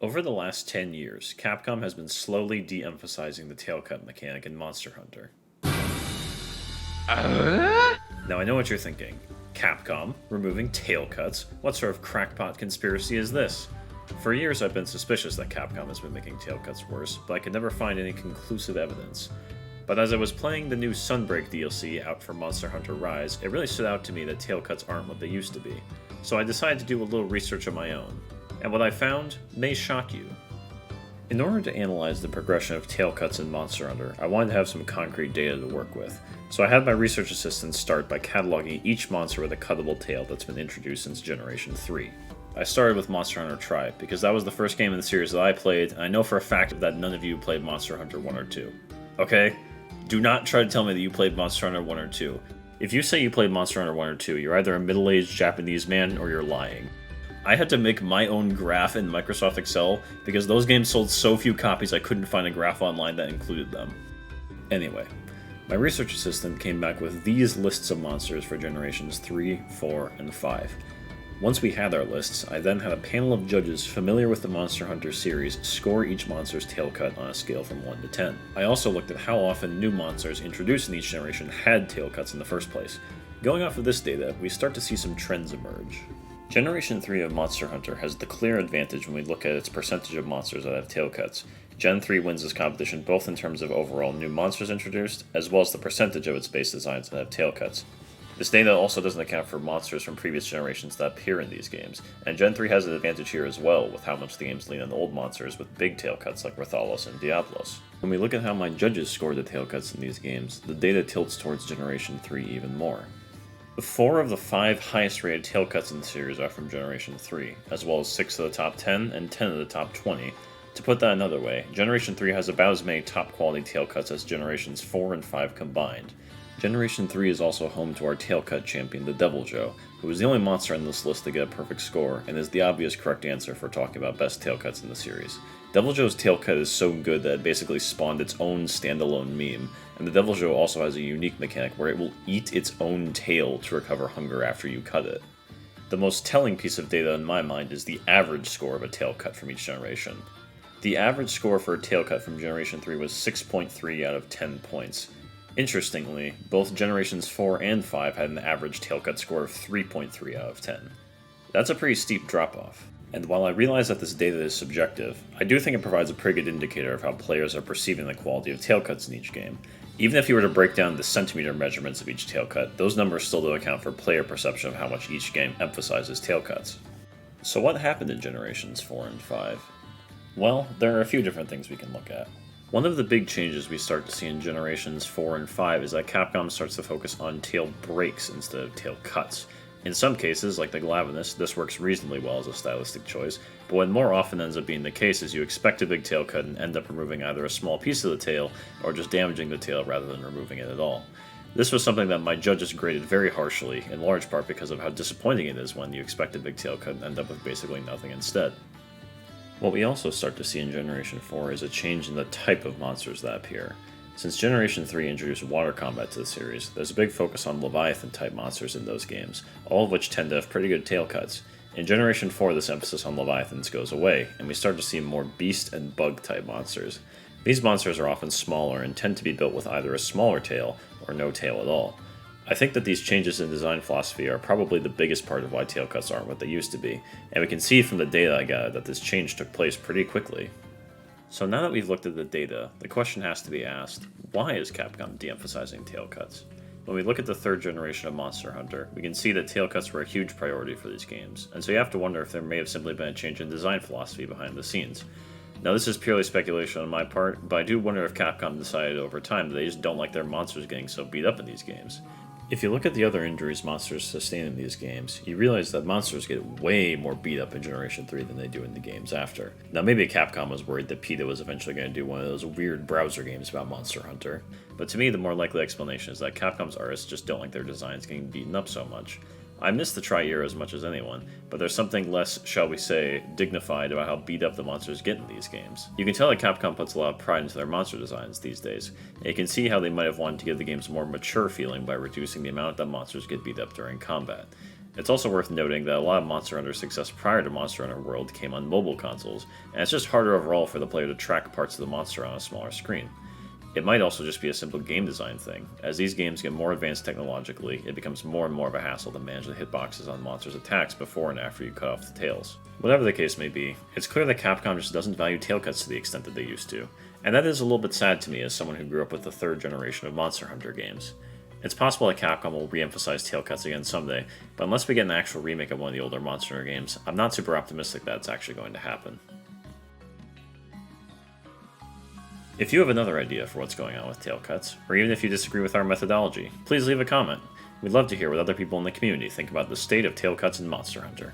Over the last 10 years, Capcom has been slowly de-emphasizing the tail cut mechanic in Monster Hunter. Now I know what you're thinking. Capcom, removing tail cuts? What sort of crackpot conspiracy is this? For years I've been suspicious that Capcom has been making tail cuts worse, but I could never find any conclusive evidence. But as I was playing the new Sunbreak DLC out for Monster Hunter Rise, it really stood out to me that tail cuts aren't what they used to be. So I decided to do a little research of my own. And what I found may shock you. In order to analyze the progression of tail cuts in Monster Hunter, I wanted to have some concrete data to work with. So I had my research assistant start by cataloging each monster with a cuttable tail that's been introduced since Generation 3. I started with Monster Hunter Tribe, because that was the first game in the series that I played, and I know for a fact that none of you played Monster Hunter 1 or 2. Okay? Do not try to tell me that you played Monster Hunter 1 or 2. If you say you played Monster Hunter 1 or 2, you're either a middle-aged Japanese man or you're lying. I had to make my own graph in Microsoft Excel because those games sold so few copies I couldn't find a graph online that included them. Anyway, my research assistant came back with these lists of monsters for generations 3, 4, and 5. Once we had our lists, I then had a panel of judges familiar with the Monster Hunter series score each monster's tail cut on a scale from 1 to 10. I also looked at how often new monsters introduced in each generation had tail cuts in the first place. Going off of this data, we start to see some trends emerge. Generation 3 of Monster Hunter has the clear advantage when we look at its percentage of monsters that have tail cuts. Gen 3 wins this competition both in terms of overall new monsters introduced, as well as the percentage of its base designs that have tail cuts. This data also doesn't account for monsters from previous generations that appear in these games, and Gen 3 has an advantage here as well with how much the games lean on old monsters with big tail cuts like Rathalos and Diablos. When we look at how my judges score the tail cuts in these games, the data tilts towards Generation 3 even more. 4 of the 5 highest rated tail cuts in the series are from Generation 3, as well as 6 of the top 10 and 10 of the top 20. To put that another way, Generation 3 has about as many top quality tail cuts as Generations 4 and 5 combined. Generation 3 is also home to our tail cut champion, the Deviljho, who is the only monster on this list to get a perfect score, and is the obvious correct answer for talking about best tail cuts in the series. Deviljho's tail cut is so good that it basically spawned its own standalone meme, and the Deviljho also has a unique mechanic where it will eat its own tail to recover hunger after you cut it. The most telling piece of data in my mind is the average score of a tail cut from each generation. The average score for a tail cut from Generation 3 was 6.3 out of 10 points. Interestingly, both Generations 4 and 5 had an average tail cut score of 3.3 out of 10. That's a pretty steep drop-off. And while I realize that this data is subjective, I do think it provides a pretty good indicator of how players are perceiving the quality of tail cuts in each game. Even if you were to break down the centimeter measurements of each tail cut, those numbers still do account for player perception of how much each game emphasizes tail cuts. So what happened in Generations 4 and 5? Well, there are a few different things we can look at. One of the big changes we start to see in Generations 4 and 5 is that Capcom starts to focus on tail breaks instead of tail cuts. In some cases, like the Glavenus, this works reasonably well as a stylistic choice, but what more often ends up being the case is you expect a big tail cut and end up removing either a small piece of the tail, or just damaging the tail rather than removing it at all. This was something that my judges graded very harshly, in large part because of how disappointing it is when you expect a big tail cut and end up with basically nothing instead. What we also start to see in Generation 4 is a change in the type of monsters that appear. Since Generation 3 introduced water combat to the series, there's a big focus on Leviathan-type monsters in those games, all of which tend to have pretty good tail cuts. In Generation 4, this emphasis on Leviathans goes away, and we start to see more beast and bug-type monsters. These monsters are often smaller and tend to be built with either a smaller tail or no tail at all. I think that these changes in design philosophy are probably the biggest part of why tail cuts aren't what they used to be, and we can see from the data I gathered that this change took place pretty quickly. So now that we've looked at the data, the question has to be asked, why is Capcom de-emphasizing tail cuts? When we look at the third generation of Monster Hunter, we can see that tail cuts were a huge priority for these games, and so you have to wonder if there may have simply been a change in design philosophy behind the scenes. Now this is purely speculation on my part, but I do wonder if Capcom decided over time that they just don't like their monsters getting so beat up in these games. If you look at the other injuries monsters sustain in these games, you realize that monsters get way more beat up in Generation 3 than they do in the games after. Now maybe Capcom was worried that PETA was eventually going to do one of those weird browser games about Monster Hunter, but to me the more likely explanation is that Capcom's artists just don't like their designs getting beaten up so much. I miss the Tri-era as much as anyone, but there's something less, shall we say, dignified about how beat up the monsters get in these games. You can tell that Capcom puts a lot of pride into their monster designs these days, and you can see how they might have wanted to give the games a more mature feeling by reducing the amount that monsters get beat up during combat. It's also worth noting that a lot of Monster Hunter's success prior to Monster Hunter World came on mobile consoles, and it's just harder overall for the player to track parts of the monster on a smaller screen. It might also just be a simple game design thing. As these games get more advanced technologically, it becomes more and more of a hassle to manage the hitboxes on monsters' attacks before and after you cut off the tails. Whatever the case may be, it's clear that Capcom just doesn't value tail cuts to the extent that they used to, and that is a little bit sad to me as someone who grew up with the third generation of Monster Hunter games. It's possible that Capcom will re-emphasize tail cuts again someday, but unless we get an actual remake of one of the older Monster Hunter games, I'm not super optimistic that it's actually going to happen. If you have another idea for what's going on with tail cuts, or even if you disagree with our methodology, please leave a comment. We'd love to hear what other people in the community think about the state of tail cuts in Monster Hunter.